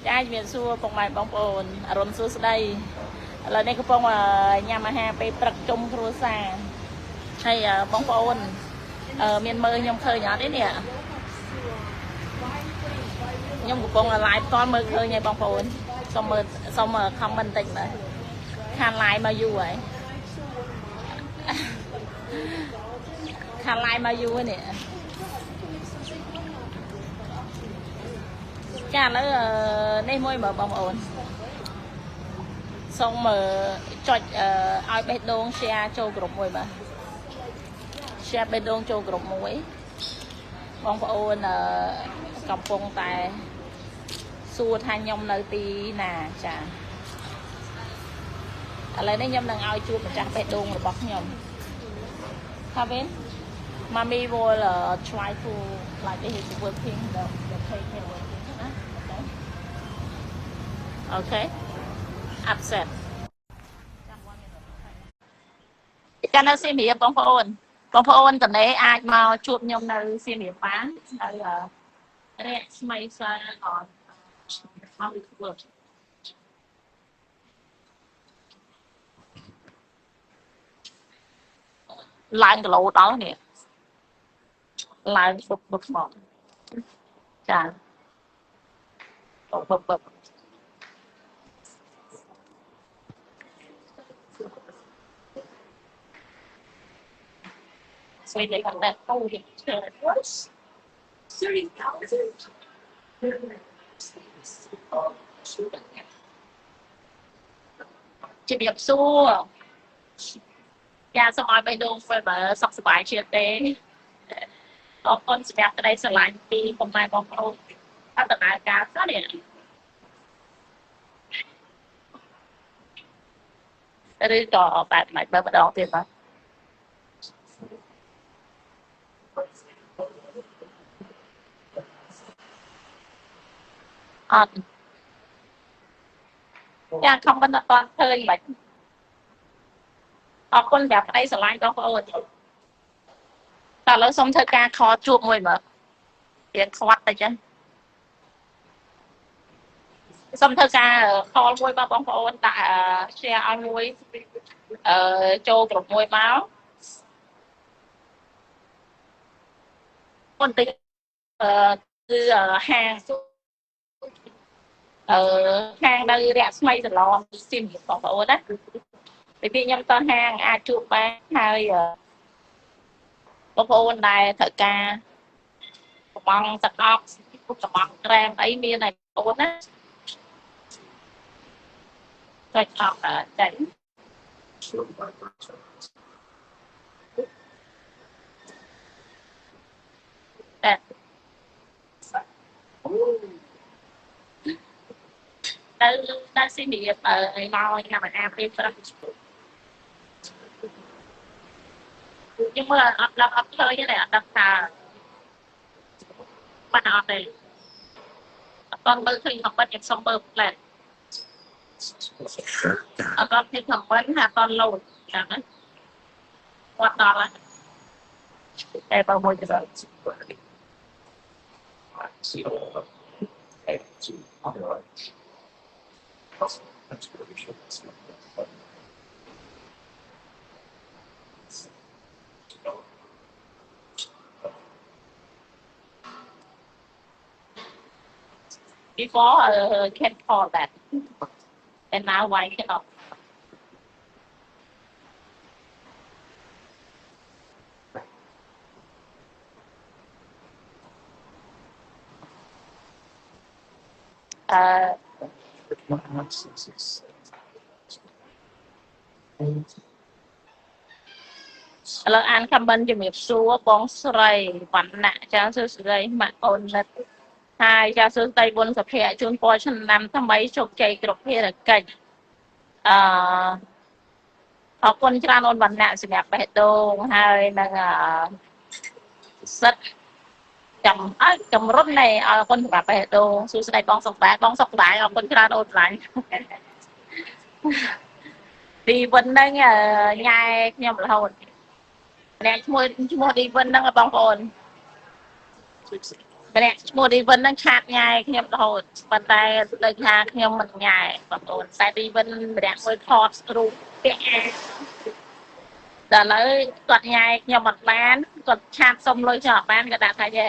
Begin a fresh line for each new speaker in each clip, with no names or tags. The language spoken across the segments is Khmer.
ចាជំរាបសួរពុកម៉ែបងប្អូនអរុនសួស្តីឥឡូវនេះកំពុងញ៉ាំអាហារពេលព្រឹកជុំគ្រួសារហើយបងប្អូនមានមើលខ្ញុំឃើញអត់ទេនេះខ្ញុំកំពុង live តមើលឃើញហើយបងប្អូនសូម comment តិចមើលខាន live មកយូរហើយខាន live មកយូរនេះចាឥឡូវនេះមួយមើលបងប្អូនសូមចុចឲ្យបេះដូង share ចូលក្រុមមួយបាទ share បេះដូងចូលក្រុមមួយបងប្អូនកំពុងតែសួរថាខ្ញុំនៅទីណាចាឥឡូវនេះខ្ញុំនឹងឲ្យជួបម្ចាស់បេះដូងរបស់ខ្ញុំថាវិញ Mommy will try to like this is working the page here working ណា Okay upset ចានៅសៀមរាបបងប្អូនតនេអាចមកជួបខ្ញុំនៅសៀមរាបបានហើយរយៈស្មីស្អាតអត់ how it work ឡើងគីឡូដល់នេះឡើងពុកមកចាពុកស្វីលេខតែអូយជំរាបសួរចាសូមឲ្យបេះដូងបើសុខសប្បាយជាទេអរគុណសម្រាប់ក្តីស្រឡាញ់ពីពុកម៉ែបងប្អូនអត្តនាការសោះនេះឬក៏បែបម៉េចបើម្ដងទៀតបាទអត់ចាខំមិនអត់ឃើញបាច់អរគុណសម្រាប់ក្តីស្រឡាញ់បងប្អូនតែឥឡូវសូមធ្វើការខលជួបមួយមើលរៀងខ្វាត់តិចហ្នឹងសូមធ្វើការខលមួយបងប្អូនដាក់ share ឲ្យមួយចូលក្រុមមួយមកបន្តិចគឺហាងហាងនៅរយៈស្មីសឡងសៀមរាបបងប្អូនណាពីខ្ញុំតហាងអាចជួបបានហើយបងប្អូនដែលត្រូវការកំងទឹកអប់កំងក្រែមអីមានហើយបងប្អូនណាចុចអប់ចេញតែនៅសៀមរាបមកញ៉ាំអាហារពេលព្រឹកខ្ញុំមើលអត់ដល់អត់ឃើញទេអត់ដឹងថាបានអត់ទេអត់មើលឃើញខមមិនខ្ញុំសុំមើលផ្លែអត់ឃើញខមមិនថាអត់លោតចឹងណាគាត់ដល់ហើយតែបើមួយទៅbefore can call that and now why cannotឥឡូវអានខមមិនជំរាបសួរបងស្រីវណ្ណៈចាសួស្តីម៉ាក់អូននិតហើយចាសួស្តីបុណ្យសុភ័ក្រជូនពរឆ្នាំថ្មីជោគជ័យគ្រប់ភារកិច្ចអរគុណច្រើនអូនវណ្ណៈសម្រាប់បេះដូងហើយនឹងសិទ្ធចំរុនណែអរគុណសម្រាប់បេះដូងសួស្តីបងសុខដែរអរគុណច្រើនអូនឡាញ់ទីវិញហ្នឹងញ៉ែខ្ញុំរហូតអ្នកឈ្មោះឌីវិនហ្នឹងបងប្អូន ម្នាក់ឈ្មោះឌីវិនហ្នឹងឆាតញ៉ាយខ្ញុំរហូតប៉ុន្តែដូចថាខ្ញុំមិនញ៉ាយបងប្អូនតែឌីវិនម្នាក់មួយថតរូបពាក់អាវដល់ឥឡូវគាត់ញ៉ាយខ្ញុំអត់បានគាត់ឆាតសុំលុយខ្ញុំអត់បានគាត់ដាក់ថាយេ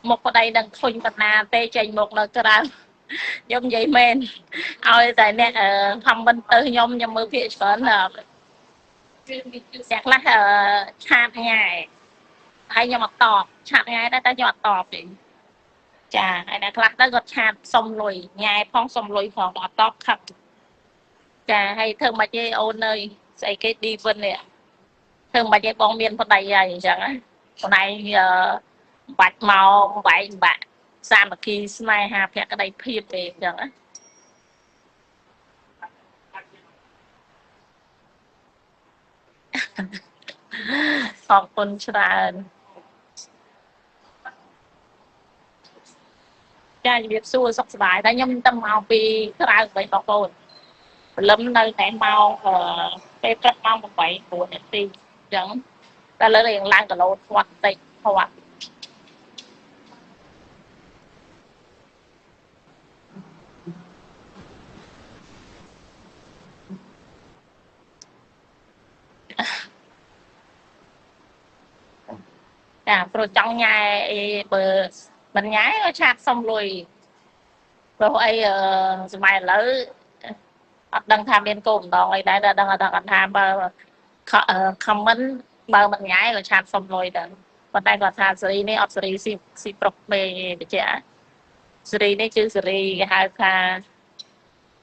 មុខប្តីនឹងធុញបណ្ណាទេចេញមុខនៅក្រៅខ្ញុំនិយាយមែនឲ្យតែអ្នកខមមិនទៅខ្ញុំមើលភាគច្រើនអ្នកខ្លះឆាតញ៉ាយហើយខ្ញុំអត់តបឆាតញ៉ាយតែខ្ញុំអត់តបទេចាហើយអ្នកខ្លះទៅគាត់ឆាតសុំលុយញ៉ាយផងសុំលុយផងអត់តបខឹកចាហើយធ្វើមិនទេអូនអើយស្អីគេឌីវិននេះធ្វើមិនទេបងមានប្តីហើយអញ្ចឹងណាប្តីបាច់មកបែកបាក់សាមគ្គីស្នេហាភក្តីភាពទេអញ្ចឹងណាអរគុណច្រើនចាជំរាបសួរសុខសប្បាយតែខ្ញុំទៅមកពីក្រៅវិញបងប្អូនព្រលឹមនៅតែមកពេលព្រឹកម៉ោង8 9នាទីអញ្ចឹងតែលើរៀងឡើងគីឡូធាត់បន្តិចធាត់ចាព្រោះចង់ញ៉ែអីបើមិនញ៉ែក៏ឆាតសុំលុយព្រោះអីសម័យឥឡូវអត់ដឹងថាមានគោលម្ដងអីដែរតែដឹងថាបើខមមិនបើមិនញ៉ែក៏ឆាតសុំលុយដែរប៉ុន្តែគាត់ថាសេរីនេះអត់សេរីស៊ីប្រុសមេបញ្ជាក់សេរីនេះគឺសេរីគេហៅថា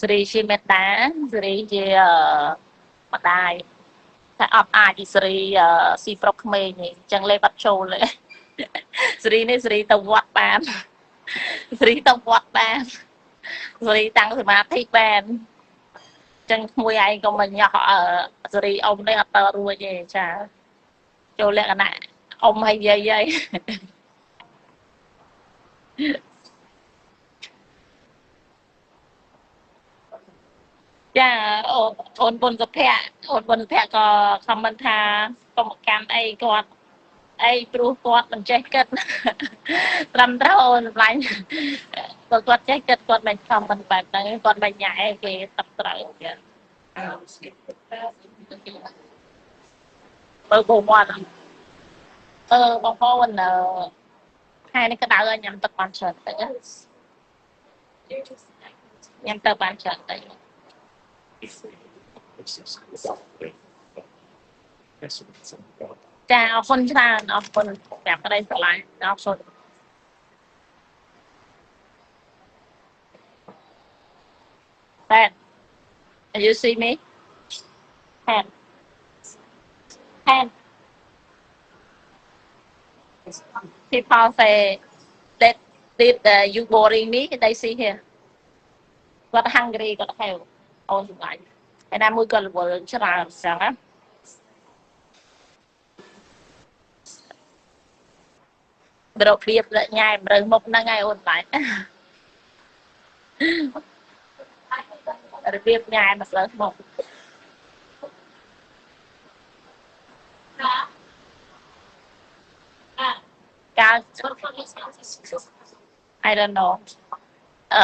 សេរីជាមេត្តាសេរីជាម្ដាយតែអត់អាចសេរីស៊ីប្រុសក្មេងទេអញ្ចឹងលេបអត់ចូលទេសេរីនេះសេរីទៅវត្តបានសេរីទៅវត្តបានសេរីតាំងសមាធិបានចឹងក្មួយឯងក៏មិនញោះសេរីអ៊ំនេះអត់តរួចទេចាចូលលក្ខណៈអ៊ំហើយយាយហើយចាអូនបុនសុភ័ក្រអូនបុនសុភ័ក្រក៏ខមមិនថាកុំកម្មអីគាត់អីព្រោះគាត់មិនចេះគិតត្រឹមត្រូវអូនសម្លាញ់បើគាត់ចេះគិតគាត់មិនខំមិនបែបហ្នឹងគាត់មិនញ៉ាយគេទឹកត្រូវចឹងបើបោមាត់បងប្អូនខែនេះក្តៅហើយញ៉ាំទឹកបានច្រើនតិចញ៉ាំទឹកបានច្រើនតិចចាអរគុណច្រើនអរគុណប្រាប់ប្តីស្រឡាញ់អរគុណតែ you see me hand hand people say that did you boring me they see here គាត់ hungry គាត់ហៅអូនសម្លាញ់ហើយណាមួយគាត់រវល់ច្រើនចឹងណារបៀបញ៉ែម្រៅមុខហ្នឹងហើយអូនសម្លាញ់របៀបញ៉ែម្រៅមុខ កាល I don't know អឺ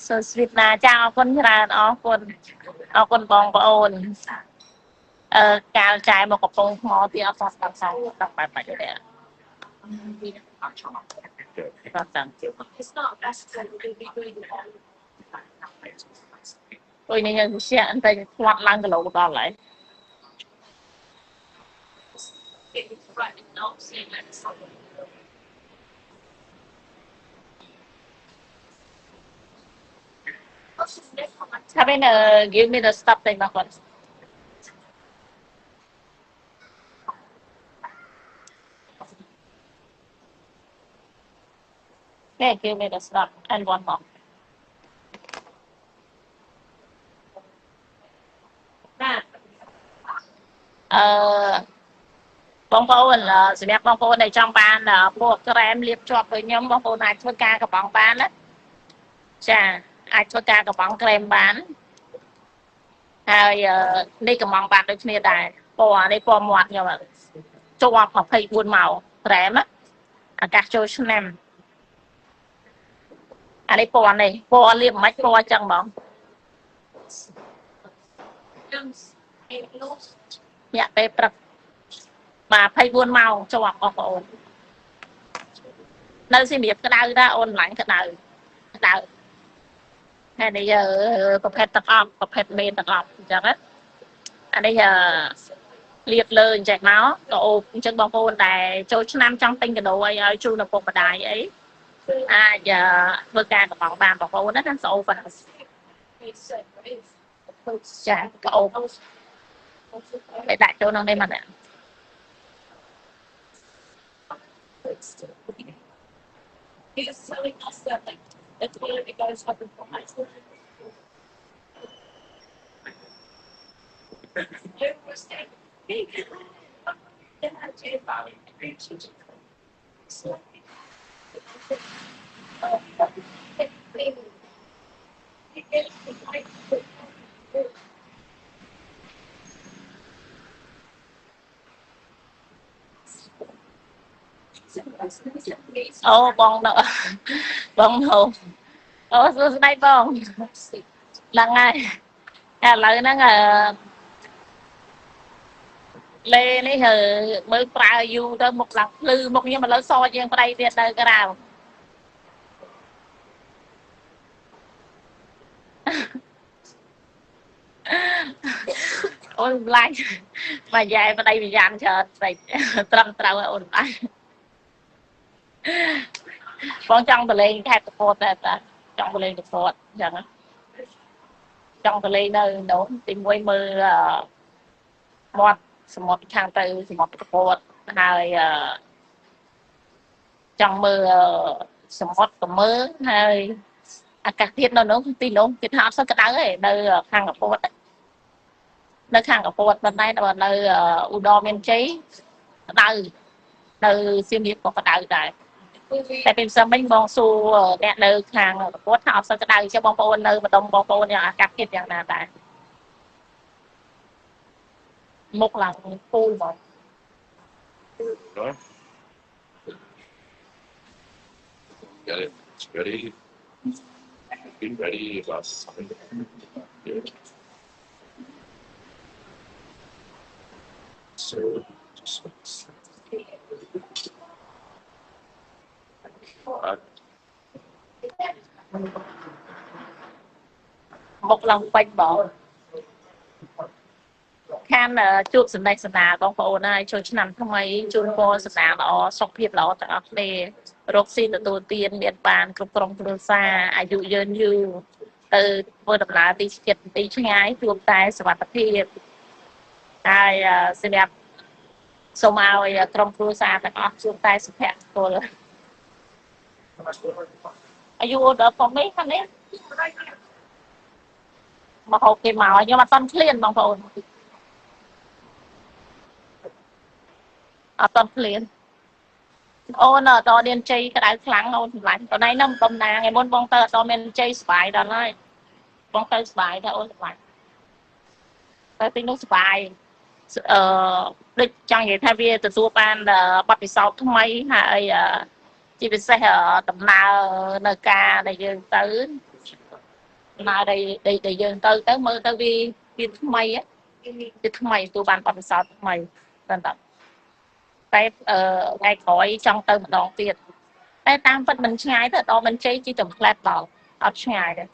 so sweet ណាចាអរគុណច្រើនអរគុណបងប្អូនកាលចាយមកកំពង់ថ្មទីអត់ស្អាតស្អាតដល់បែបបាច់ទេគាត់តាំងអុយនេះយើងជាអន្តតែខ្វាត់ឡើងគីឡូដល់ហើយ Having give me the stuff thing back once. Yeah, give me the stuff and one more. អឺបងប្អូនសម្រាប់បងប្អូនដែលចង់បានពួកក្រែមលាបជាប់ដូចខ្ញុំបងប្អូនអាចធ្វើការកំងបានណាចាអាចធ្វើការកំងក្រែមបានហើយនេះកំងបានដូចគ្នាដែរពណ៌នេះពណ៌មាត់ខ្ញុំជាប់24ម៉ោងក្រែមណា អាកាសចូលឆ្នាំអានេះពណ៌នេះពណ៌លៀបមិនពណ៌ចឹងហ្មងញាក់ពេលព្រឹកបាទ24ម៉ោងជាប់បងប្អូននៅសៀមរាបក្តៅដែរអូនឡាញ់ក្តៅហើយនេះប្រភេទទឹកអប់ប្រភេទមេទឹកអប់អញ្ចឹងណាអានេះលៀបលើអញ្ចឹងមកក៏អូបអញ្ចឹងបងប្អូនដែលចូលឆ្នាំចង់ទិញកាដូអីឲ្យជូនឪពុកម្ដាយអីអាចធ្វើការកំងបានបងប្អូនណាសូវចាក៏អូបđểដាក់ចូលក្នុងនេះមកណាអូបងដល់បងហូអូសួស្ដីបងឡើងហើយឥឡូវហ្នឹងលេនេះមើលប្រើយូរទៅមុខឡើងភ្លឺមុខខ្ញុំឥឡូវសជាងប្តីទៀតទៅក្រៅអូនម្លាញ់មកយាយប្តីវិញ្ញាណច្រើនតិចត្រឹមត្រូវអូនម្លាញ់បងចង់ទៅលេងខេត្តកំពតដែរតាចង់ទៅលេងកំពតអញ្ចឹងចង់ទៅលេងនៅនោះទីមួយមើលមាត់សមុទ្រខាងទៅសមុទ្រកំពតហើយចង់មើលសមុទ្រក៏មើលហើយអាកាសធាតុនៅនោះទីនោះគេថាអត់សូវក្តៅទេនៅខាងកំពតនៅខាងកំពតប៉ុន្តែបើនៅឧត្តរមានជ័យក្តៅនៅសៀមរាបក៏ក្តៅដែរតែពេលផ្សេងវិញបងសួរអ្នកនៅខាងកំពតថាអត់សូវក្តៅចុះបងប្អូននៅម្ដុំបងប្អូនយ៉ាងអាកាសធាតុយ៉ាងណាដែរមុខឡើងពូលហ្មង
Get it. It's ready. Been ready about 7 years. So just
một lần quanh bộ khan chuột sừng này sừng nào con phụ này cho năm không mấy chuột po sừng nào nó sọc hiệp nó tại đây roxy từ đầu tiên miền bàn cục trong phương xaอายุยืนอยู่từ vừa đập lá tí chết tí ngay chuột taiสวัสดีai xin đẹp số màu trong phương xa tại chuột tai sức khỏe rồi អាយុដល់ផងនេះខាងនេះមកហូបគេមកខ្ញុំអត់តន់ឃ្លានបងប្អូនអត់តន់ឃ្លានអូនអត់មានជ័យក្តៅខ្លាំងអូនសម្លាញ់តណៃនឹងតំណាថ្ងៃមុនបងទៅអត់មានជ័យស្បាយដល់ហើយបងទៅស្បាយតែអូនសម្លាញ់តែទីនោះស្បាយដូចចង់និយាយថាវាទទួលបានបទពិសោធន៍ថ្មីហើយជាពិសេសដំណើរនៅការដែលយើងទៅដំណើរដែលយើងទៅមើលទៅវាថ្មីវាថ្មីទទួលបានបទពិសោធន៍ថ្មីតែថ្ងៃក្រោយចង់ទៅម្ដងទៀតតែតាមពិតមិនឆ្ងាយទៅដល់មិនជ័យជីទំផ្លែតដល់អត់ឆ្ងាយទេ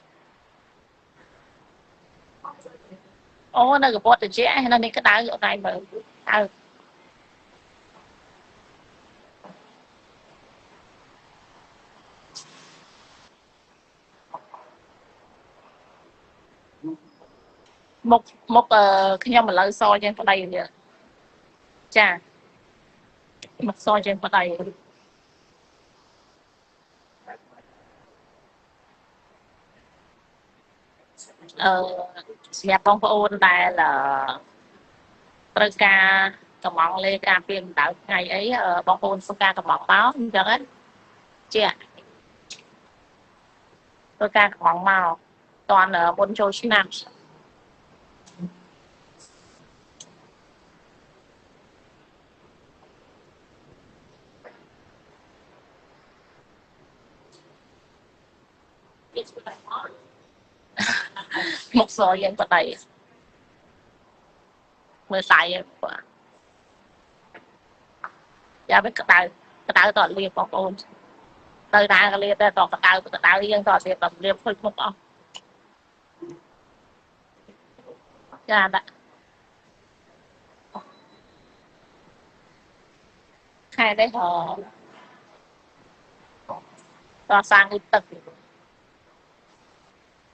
អូនៅកំពតត្រជាក់នៅនេះក្តៅអត់ដៃមើលអើមុខខ្ញុំឥឡូវសជាងប្តីទៀតចាមុខសជាងប្តីសម្រាប់បងប្អូនដែលត្រូវការកំងលេការពារកម្ដៅថ្ងៃអីបងប្អូនសុំការកំងមកអញ្ចឹងជាត្រូវការកំងមកតនមុនចូលឆ្នាំ một số dân có đầy mới sai quá giờ biết cái đào toàn liền bọc ôn tới đào cái liền toàn cái đào riêng toàn liền toàn liền phơi một ông ra đã hai đấy họ toàn sang cái tật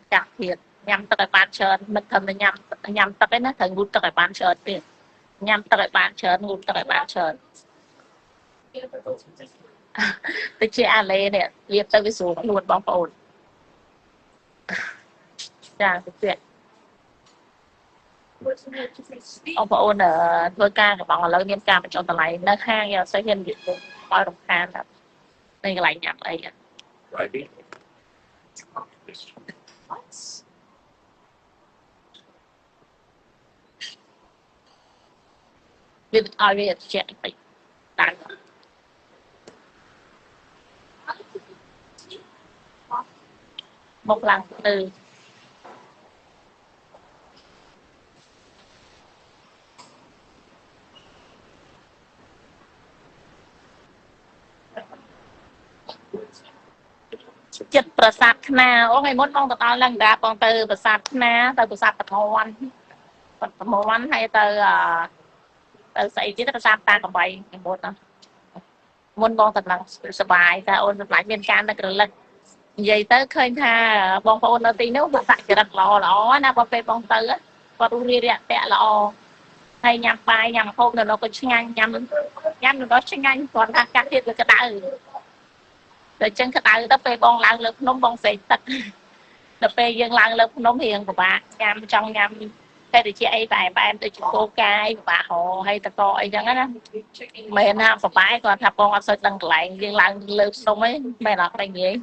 chặt thiệt nhằm tật cái bàn sơn mình thầm là nhằm tật cái nó thành ngút tật cái bàn sơn tiền nhằm tật cái bàn sơn ngút tật cái bàn sơn tôi chia lên nè liệp tới với số luôn bóng ổn ra cái chuyện ông bà ôn ở thưa ca của bọn lớn miền ca mà cho tờ lại nó hang giờ sẽ hiện việc coi đồng khan là đây cái lạnh nhạt đây
Right.
việc ai việc chuyện phải đáng một lần từចិត្តប្រាសាទខ្នាអូថ្ងៃមុនបងទៅដល់ឡើងតាបងទៅប្រាសាទខ្នាទៅប្រាសាទប្រមន់ហើយទៅស្អីទៀតប្រាសាទតាកំបីមុនណាមុនបងទៅឡើងសបាយតែអូនសម្លាញ់មានការនឹករលឹកនិយាយទៅឃើញថាបងប្អូននៅទីនោះបាក់ចរិតល្អណាបើពេលបងទៅគាត់រៀបរៀបតាក់ល្អហើយញ៉ាំបាយញ៉ាំហូបនៅនោះក៏ឆ្ងាញ់ញ៉ាំនៅនោះឆ្ងាញ់គាត់ថាកាត់ទៀតវាក្តៅតែចឹងក្តៅទៅពេលបងឡើងលើភ្នំបងសេកទឹកដល់ពេលយើងឡើងលើភ្នំរៀងពិបាកញ៉ាំចង់ញ៉ាំតែតិចអីបែបទៅជង្គោកាយពិបាកហោហើយតកអីចឹងណាមែនណាពិបាកគាត់ថាបងអត់សូវដឹងកន្លែងយើងឡើងលើភ្នំអីមែនអត់តែងាយ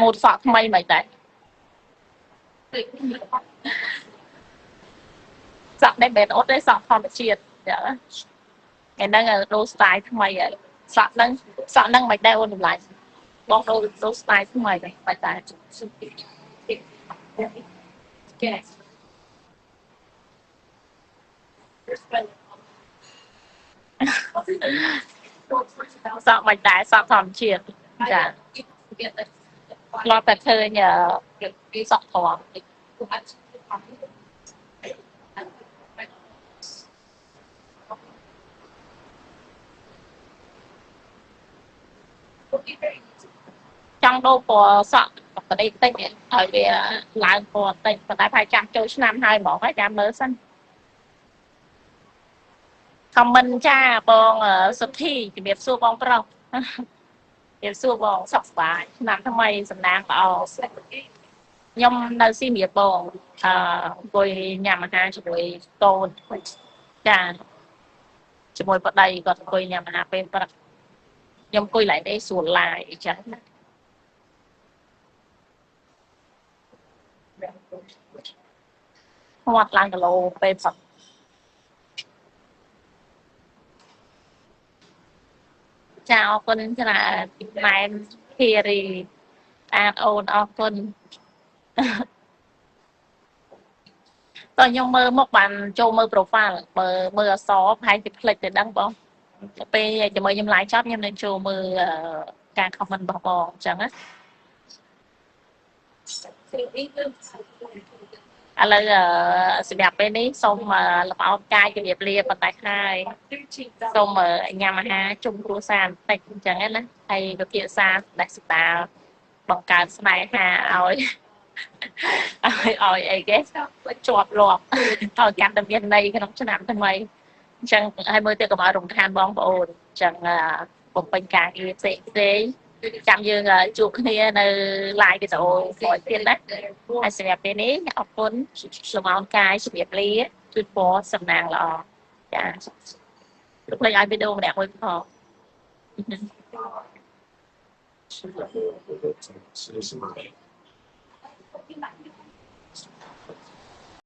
ម៉ូតសក់ថ្មីមិនដែរសក់ដែលមិនអត់ទេសក់ធម្មជាតិចាថ្ងៃហ្នឹងដូរ style ថ្មីហើយសក់ហ្នឹងមិនដែរអូនតម្លៃបងដូរ style ថ្មីមិនតែសក់មិនដែរសក់ធម្មជាតិចាធ្លាប់តែឃើញសក់ធំចង់ដូរពណ៌សក់បដិតិចឲ្យវាឡើងពណ៌តិចប៉ុន្តែផាយចាំចូលឆ្នាំហើយហ្មងហើយចាំមើលសិនខមមិនចាបងសុទ្ធីជំរាបសួរបងប្រុសជំរាបសួរបងសុខសប្បាយឆ្នាំថ្មីសំណាងល្អខ្ញុំនៅស៊ីមៀបងអង្គុយញ៉ាំអាហារជាមួយកូនចាជាមួយប្តីគាត់អង្គុយញ៉ាំអាហារពេលព្រឹកខ្ញុំអង្គុយឡើងនេះសួរឡាយអញ្ចឹងគាត់ឡើងគីឡូពេលព្រឹកចាអរគុណច្រើនម៉ែនធីរីអានអូនអរគុណតើខ្ញុំមើលមកបានចូលមើល profile មើលអសរប្រហែលជាផ្លិចទៅដឹងបងពេលជាមួយខ្ញុំ live ចប់ខ្ញុំនឹងចូលមើលការ comment របស់បងអញ្ចឹងណាឥឡូវសម្រាប់ពេលនេះសូមលំអរកាយជម្រាបលាប៉ុណ្ណេះហើយសូមញ៉ាំអាហារជុំគ្រួសារបន្តិចអញ្ចឹងណាហើយវិភាសាដាច់ស្ដារបង្កើតស្នេហាឲ្យអីគេជាប់លាប់ឲ្យកាន់តែមានន័យក្នុងឆ្នាំថ្មីអញ្ចឹងហើយមើលទៅកុំឲ្យរំខានបងប្អូនអញ្ចឹងបំពេញការងារផ្សេងចាំយើងជួបគ្នានៅ live វីដេអូមួយទៀតណាហើយសម្រាប់ពេលនេះអរគុណសូមអរកាយជម្រាបលាជូនពរសំណាងល្អចាលោកលេងឲ្យវីដេអូម្នាក់មួយផង
Citizen.